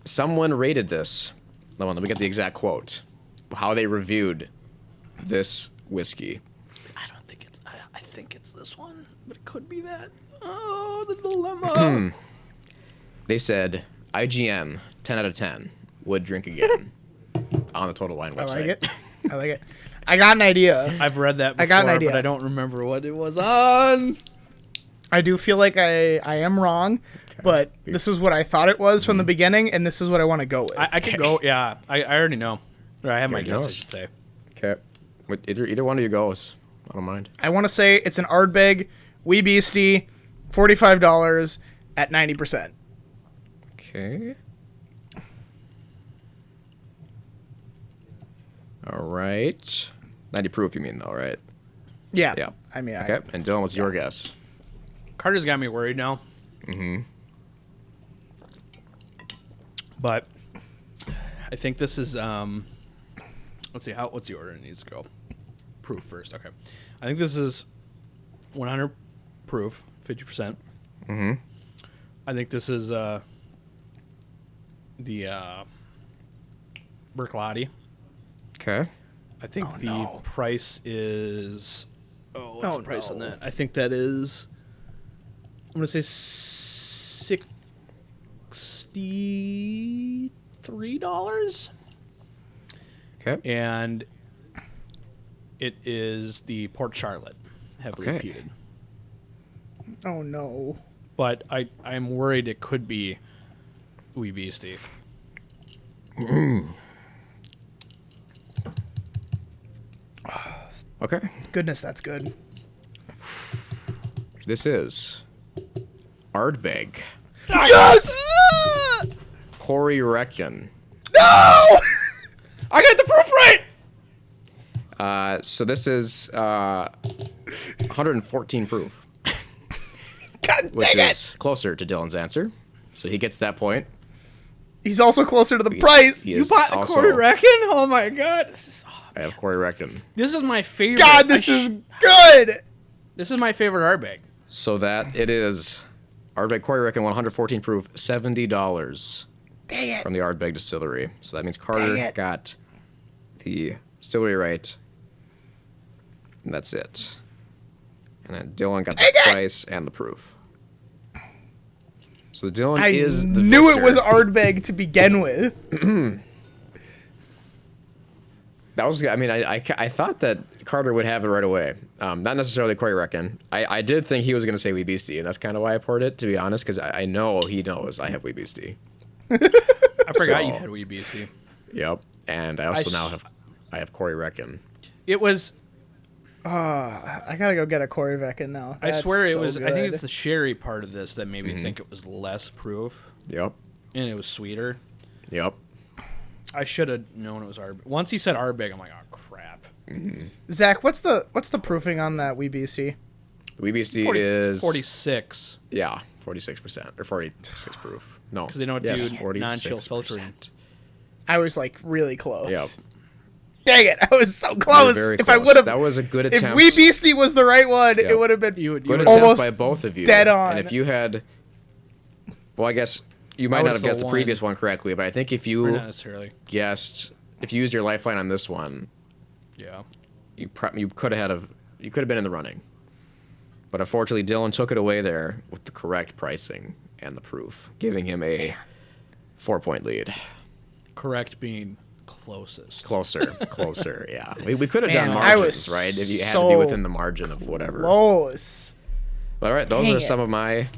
someone rated this. Hold on, let me get the exact quote. How they reviewed this whiskey. I don't think it's. I think it's this one, but it could be that. Oh, the dilemma. They said IGN 10 out of 10 would drink again on the Total Wine website. I like it. I got an idea. I've read that before, I got an idea. but I don't remember what it was on. I do feel like I am wrong, but this is what I thought it was from the beginning, and this is what I want to go with. I could go. Yeah, I already know. Or I have my guess. I knows. should say. Okay. Either one of you goes. I don't mind. I want to say it's an Ardbeg Wee Beastie, $45 at 90%. Okay. All right. 90 proof, you mean, though, right? Yeah. Yeah. I mean, Okay. And Dylan, what's your guess? Carter's got me worried now. Mm-hmm. But I think this is. Let's see. What's the order it needs to go? Proof first. Okay. I think this is 100 proof, 50%. Mm-hmm. I think this is the Berclotti. Okay. I think price is. Oh, what's the price on that? I think that is. I'm gonna say $63. Okay. And it is the Port Charlotte, heavily repeated. Oh no. But I'm worried it could be Wee Beastie. Okay. Goodness, that's good. This is Ardbeg. Yes! Corey Reckon. No! I got the proof right! So this is 114 proof. God Which dang is it! closer to Dylan's answer. So he gets that point. He's also closer to the price. He You is bought also- Corey Reckon? Oh my god. I have Corey Reckon. This is my favorite. God, this is good. This is my favorite Ardbeg. So that it is Ardbeg Corey Reckon 114 proof, $70 Dang it. from the Ardbeg distillery. So that means Carter Dang it. got the distillery right. And that's it. And then Dylan got the Dang it. price and the proof. So Dylan I is the knew victor. it was Ardbeg to begin with. That was, I mean, I thought that Carter would have it right away. Not necessarily Corey Reckon. I did think he was going to say Wee Beastie, and that's kind of why I poured it, to be honest, because I know he knows I have Wee Beastie. I forgot So- you had Wee Beastie. Yep. And I also now have Corey Reckon. It was. I gotta go get a Corey Reckon now. I That's swear it so was. I good. think it's the sherry part of this that made me think it was less proof Yep. and it was sweeter. Yep. I should have known it was Ardbeg. Once he said Ardbeg, I'm like, oh crap. Zach, what's the proofing on that Wee Beastie? Wee Beastie is 46. Yeah, 46% or 46 proof. No, Because they don't yes, do 46%. non-chill filtering. I was like really close. Yep. Dang it! I was so close. Very If close. I would have, that was a good if attempt. Wee Beastie was the right one, Yep. it would have been. You would Good attempt almost by both of you. dead on. And if you had, well, I guess you might I not was have the guessed the one. previous one correctly, but I think if Or you not necessarily. guessed, if you used your lifeline on this one, Yeah. you could have been in the running. But unfortunately, Dylan took it away there with the correct pricing and the proof, giving him a 4-point lead. Correct being closest. Closer, yeah. We could have Man, done I margins, was right? If you had to be so within the margin of whatever. Close. But all right, those Dang are it. some of my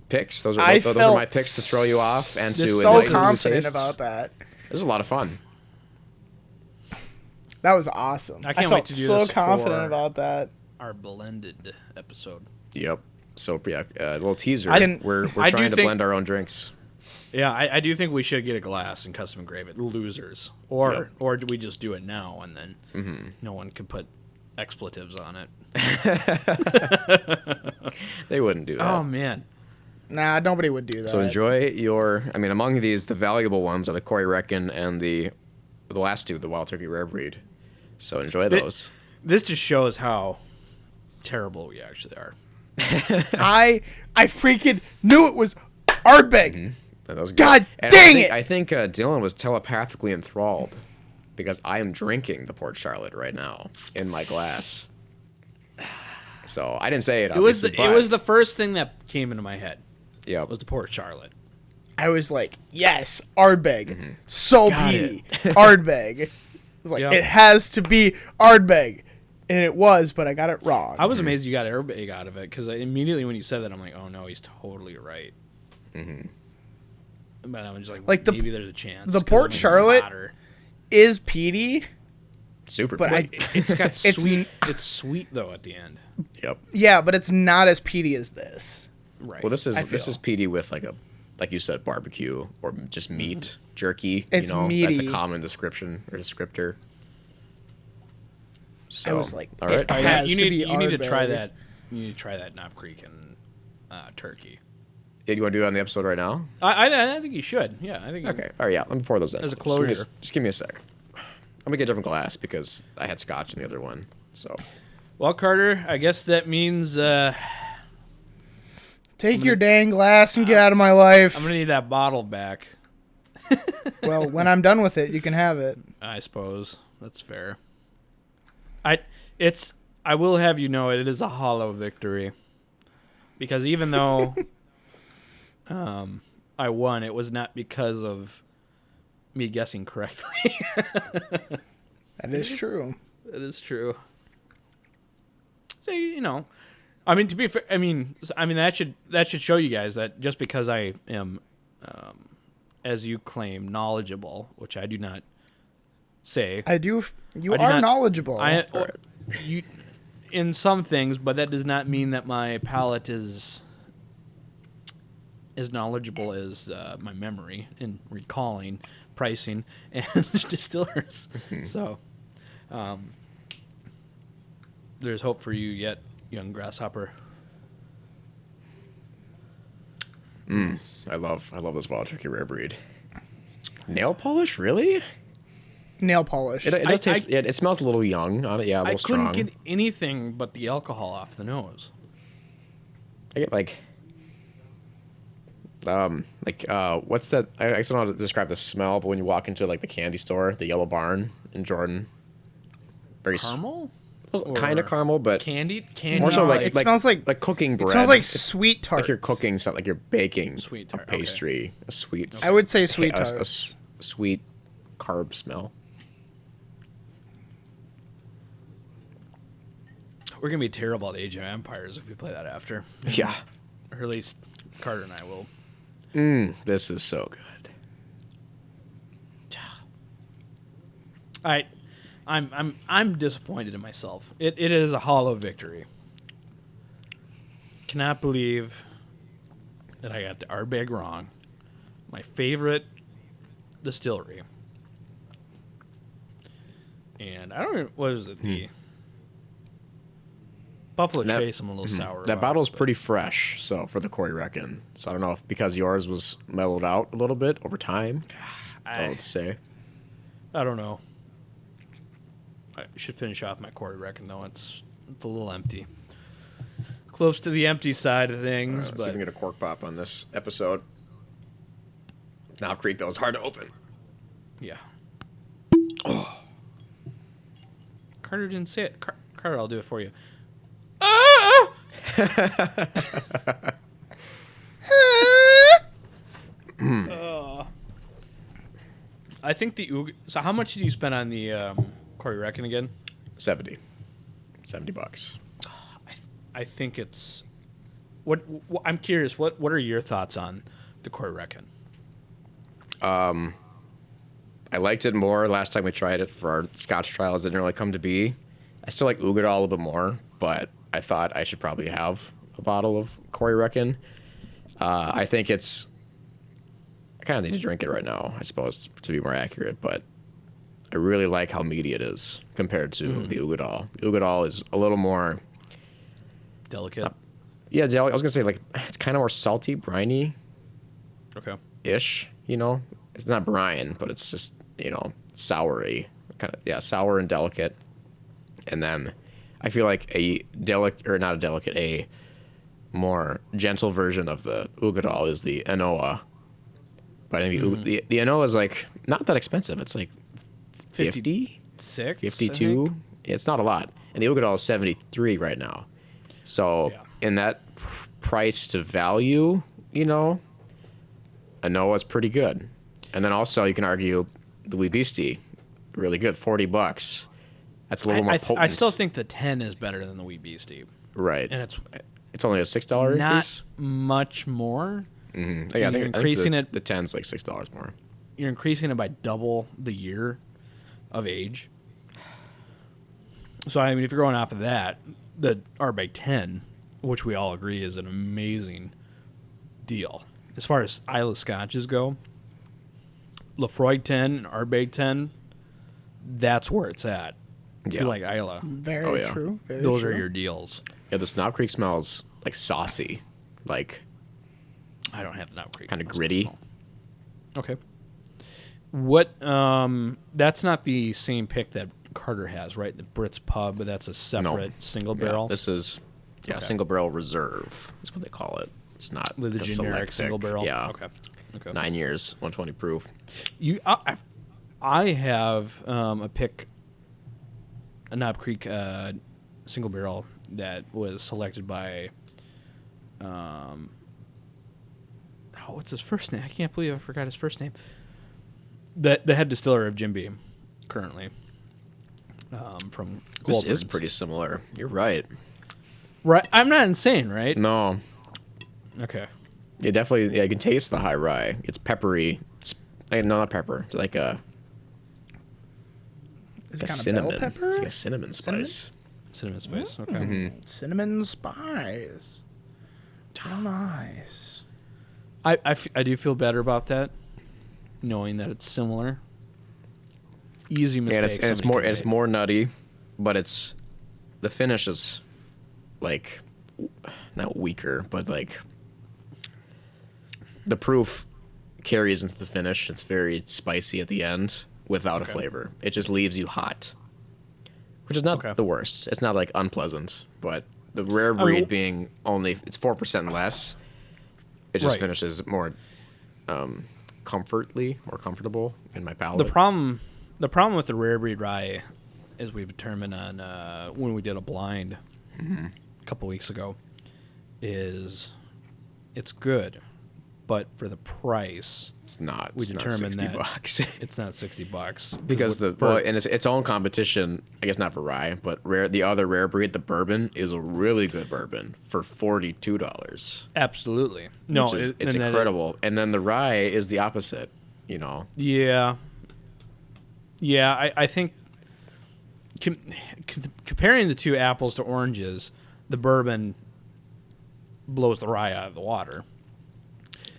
picks. Those are I those are felt my picks to throw you off and to so enlighten your confident taste. about that. This was a lot of fun. That was awesome. I can't felt wait to do so this confident for- about that. Our blended episode. Yep. So yeah, a little teaser. I can- We're I do trying to think- blend our own drinks. Yeah, I do think we should get a glass and custom engrave it. Losers. Or Yep. or do we just do it now and then no one can put expletives on it? They wouldn't do that. Oh, man. Nah, nobody would do that. So enjoy your. I mean, among these, the valuable ones are the Corey Reckon and the last two, the Wild Turkey Rare Breed. So enjoy those. This just shows how terrible we actually are. I freaking knew it was Ardbeg. That was good. God And dang it! I think Dylan was telepathically enthralled because I am drinking the Port Charlotte right now in my glass. So I didn't say it. It was obviously, the first thing that came into my head. Yeah. Was the Port Charlotte. I was like, yes, Ardbeg. So Got peaty. Ardbeg. I was like, Yep. it has to be Ardbeg. And it was, but I got it wrong. I was amazed you got Airbag out of it because immediately when you said that, I'm like, oh no, he's totally right. But I'm just like the- maybe there's a chance. the 'cause, Port I mean, it's Charlotte- hotter. Is peaty, Super. but Quick. It's got It's sweet. It's sweet though at the end. Yep. yeah, but it's not as peaty as this. Right. Well, this I is feel. PD with like you said, barbecue or just meat, jerky. It's That's meaty. a common description or descriptor. So, I was like, all right. it has you to need be you need to try Ardbeg. that. You need to try that Knob Creek and turkey. Yeah, you want to do it on the episode right now? I think you should. Yeah, I think. Okay. All right. Yeah. Let me pour those in. As a Just give me closure. just give me a sec. I'm gonna get a different glass because I had scotch in the other one. So Well, Carter, I guess that means Take your dang glass and get out of my life. I'm gonna need that bottle back. Well, when I'm done with it, you can have it. I suppose that's fair. I will have you know it is a hollow victory because even though I won, it was not because of me guessing correctly. That is true. That is true. So you know, I mean to be fair, I mean that should show you guys that just because I am, as you claim, knowledgeable, which I do not say. I do. You I do are not- knowledgeable. You in some things, but that does not mean that my palate is as knowledgeable as my memory in recalling, pricing, and distillers. So, there's hope for you yet, young grasshopper. I love this wild turkey rare breed. Nail polish, really? Nail polish. It does taste. It smells a little young on it. Yeah, a I little couldn't strong. get anything but the alcohol off the nose. I get what's that? I don't know how to describe the smell, but when you walk into like the candy store, the Yellow Barn in Jordan, very Caramel? kind of caramel, but Candy? more so No, like it smells like cooking bread. It smells like It's sweet tarts. like you're cooking something, like you're baking Sweet a tart, okay. pastry, a sweet. I would say sweet a- a tarts. sweet carb smell. We're going to be terrible at Age of Empires if we play that after. Yeah. Or at least Carter and I will. This is so good. I'm disappointed in myself. It is a hollow victory. Cannot believe that I got the Ardbeg wrong. My favorite distillery. And I don't know, what is it? The Buffalo That- Chase I'm a little sour That about, bottle's but- pretty fresh, so for the Corey Reckon. So I don't know if because yours was mellowed out a little bit over time. I don't know what to say. I don't know. I should finish off my quarter reckon though. It's a little empty. Close to the empty side of things, Let's see if we but can get a cork pop on this episode. Knob Creek, though, is hard to open. yeah. Carter didn't say it. Carter, I'll do it for you. I think so how much did you spend on the Corey Reckon again? 70 bucks. I think it's I'm curious. What are your thoughts on the Corey Reckon? I liked it more last time we tried it for our Scotch trials. It didn't really come to be. I still like Ugadal a little bit more, but I thought I should probably have a bottle of Corey Reckon. I think it's... I kind of need to drink it right now, I suppose, to be more accurate, but I really like how meaty it is compared to the Ugadal. Ugadal is a little more... Delicate. Yeah, I was going to say, like, it's kind of more salty, briny-ish, Okay. you know? It's not brine, but it's just, you know, soury. Kind of, yeah, sour and delicate. And then I feel like a more gentle version of the Ugadal is the Anoa. But I think the Anoa is like not that expensive. It's like 50, 56, 52. It's not a lot. And the Ugadal is 73 right now. So in that price to value, Anoa is pretty good. And then also you can argue the Wee Beastie, really good, $40. That's a little more potent. I still think the 10 is better than the Wee Beastie. Right. And it's only a $6 increase? Not much more. Mm-hmm. Yeah, I think increasing the 10's like $6 more. You're increasing it by double the year of age. So, I mean, if you're going off of that, the Ardbeg 10, which we all agree is an amazing deal. As far as Isla Scotches go, Lefroy 10 and Ardbeg 10, that's where it's at. If you like Isla. Very true. Those are your deals. Yeah, the Snob Creek smells like saucy. Like, I don't have the Knob Creek. kind of gritty. Okay. What? That's not the same pick that Carter has, right? The Brits Pub, but that's a separate single barrel. Yeah, this is single barrel reserve. That's what they call it. It's not the generic single barrel. Yeah. Okay. 9 years, 120 proof. I have a pick, a Knob Creek single barrel that was selected by. What's his first name? I can't believe I forgot his first name. The head distiller of Jim Beam, currently. From This Goldberg's. is pretty similar. You're right. Right. I'm not insane, right? No. Okay. Yeah, definitely. Yeah, you can taste the high rye. It's peppery. It's not pepper. It's like a. Is like it a kind cinnamon. of bell pepper? It's like a cinnamon spice. Cinnamon spice. Okay. Mm-hmm. Cinnamon spice. How nice. I do feel better about that, knowing that it's similar. Easy mistakes. And it's more nutty, but the finish is like not weaker, but like the proof carries into the finish. It's very spicy at the end without a flavor. It just leaves you hot, which is not the worst. It's not like unpleasant, but the rare breed being it's 4% less. It just finishes more more comfortable in my palate. The problem with the rare breed rye, as we've determined on when we did a blind a couple weeks ago, is it's good, but for the price, it's not. We determined that $60. It's not $60 because and it's its own competition. I guess not for rye, but the other rare breed, the bourbon, is a really good bourbon for $42. Absolutely, no, it's incredible. And then the rye is the opposite. Yeah. I think comparing the two apples to oranges, the bourbon blows the rye out of the water.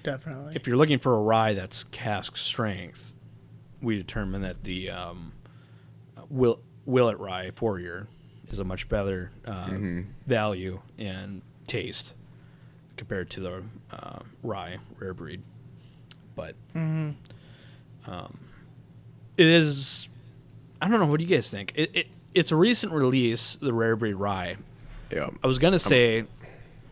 Definitely. If you're looking for a rye that's cask strength, we determine that the Willet Rye 4-year is a much better value and taste compared to the rye rare breed. But it is, I don't know, what do you guys think? It's a recent release, the rare breed rye. Yeah. I was going to say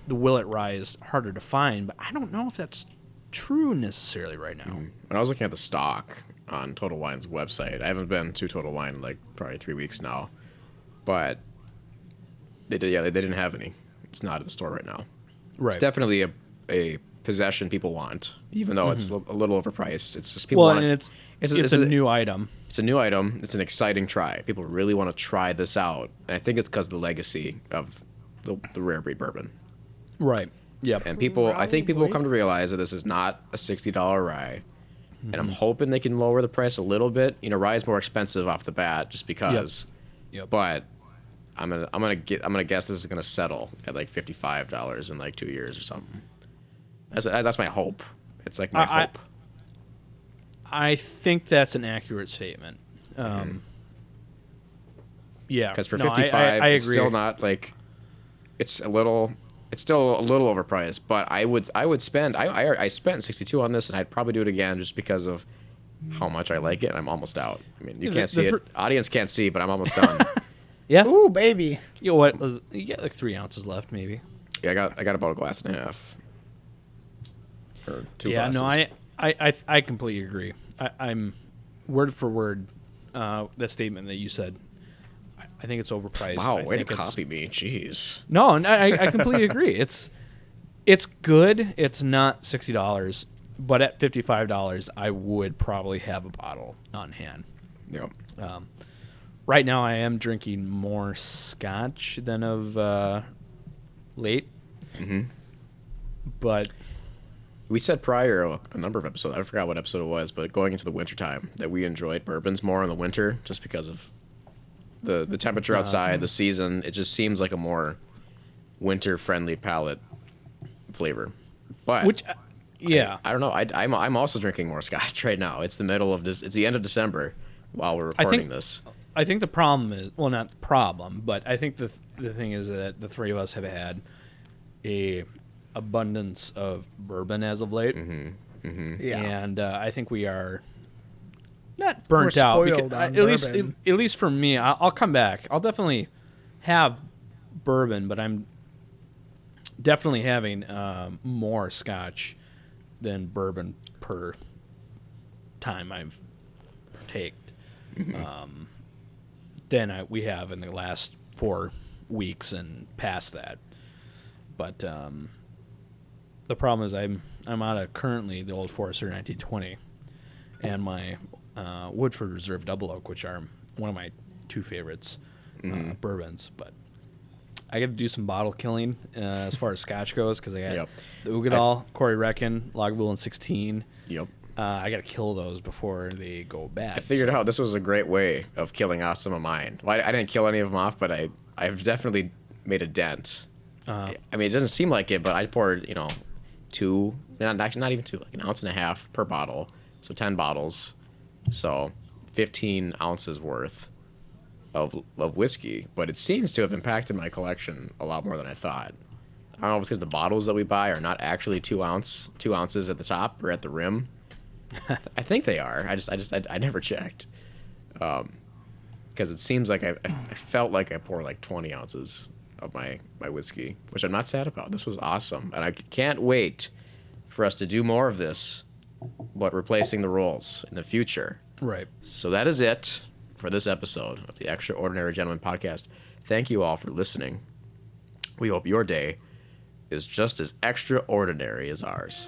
the Willet Rye is harder to find, but I don't know if that's true necessarily right now. When I was looking at the stock on Total Wine's website, I haven't been to Total Wine in like probably 3 weeks now, but they didn't have any. It's not at the store right now. Right. It's definitely a possession people want, even though it's a little overpriced. It's just people want. And it's a new item. It's a new item. It's an exciting try. People really want to try this out, and I think it's because of the legacy of the rare breed bourbon. Right. Yep. And I think people will come to realize that this is not a $60 rye. And I'm hoping they can lower the price a little bit. Rye is more expensive off the bat just because. Yep. But I'm gonna guess this is gonna settle at like $55 in like 2 years or something. That's my hope. It's like my hope. I think that's an accurate statement. Yeah. Because for 55, I it's agree. still not like. It's still a little overpriced, but I would spend. I spent 62 on this, and I'd probably do it again just because of how much I like it. And I'm almost out. I mean, you can't see it. Audience can't see, but I'm almost done. Yeah. Ooh, baby. You know what? You got like 3 ounces left, maybe. Yeah, I got about a glass and a half. Or 2 glasses. No, I completely agree. I'm word for word that statement that you said. I think it's overpriced. Wow, way to copy me. Jeez. No, I completely agree. It's good. It's not $60, but at $55, I would probably have a bottle on hand. Yep. Right now, I am drinking more scotch than of late. Mm-hmm. But we said prior a number of episodes, I forgot what episode it was, but going into the wintertime, that we enjoyed bourbons more in the winter just because of the temperature outside, the season. It just seems like a more winter-friendly palate flavor. But I don't know. I'm also drinking more scotch right now. It's the middle of it's the end of December while we're recording this. I think the problem is, well, not the problem, but I think the thing is that the three of us have had a abundance of bourbon as of late. Mm-hmm. Mm-hmm. Yeah. And I think we are not burnt out. At least for me, I'll come back. I'll definitely have bourbon, but I'm definitely having more scotch than bourbon per time I've partaked. Mm-hmm. Than we have in the last 4 weeks and past that. But the problem is I'm out of currently the Old Forester 1920 and my Woodford Reserve Double Oak, which are one of my 2 favorites bourbons. But I got to do some bottle killing as far as scotch goes because I got the Ugadal, Corey Reckon, Lagavulin 16. Yep. I got to kill those before they go bad. I figured out this was a great way of killing off some of mine. Well, I didn't kill any of them off, but I've definitely made a dent. I mean, it doesn't seem like it, but I poured, 2, not even 2, like an ounce and a half per bottle. So 10 bottles. So 15 ounces worth of whiskey. But it seems to have impacted my collection a lot more than I thought. I don't know if it's because the bottles that we buy are not actually 2 ounces at the top or at the rim. I think they are. I never checked. Because it seems like I felt like I poured like 20 ounces of my whiskey, which I'm not sad about. This was awesome. And I can't wait for us to do more of this, but replacing the roles in the future. Right. So that is it for this episode of the Extraordinary Gentleman Podcast. Thank you all for listening. We hope your day is just as extraordinary as ours.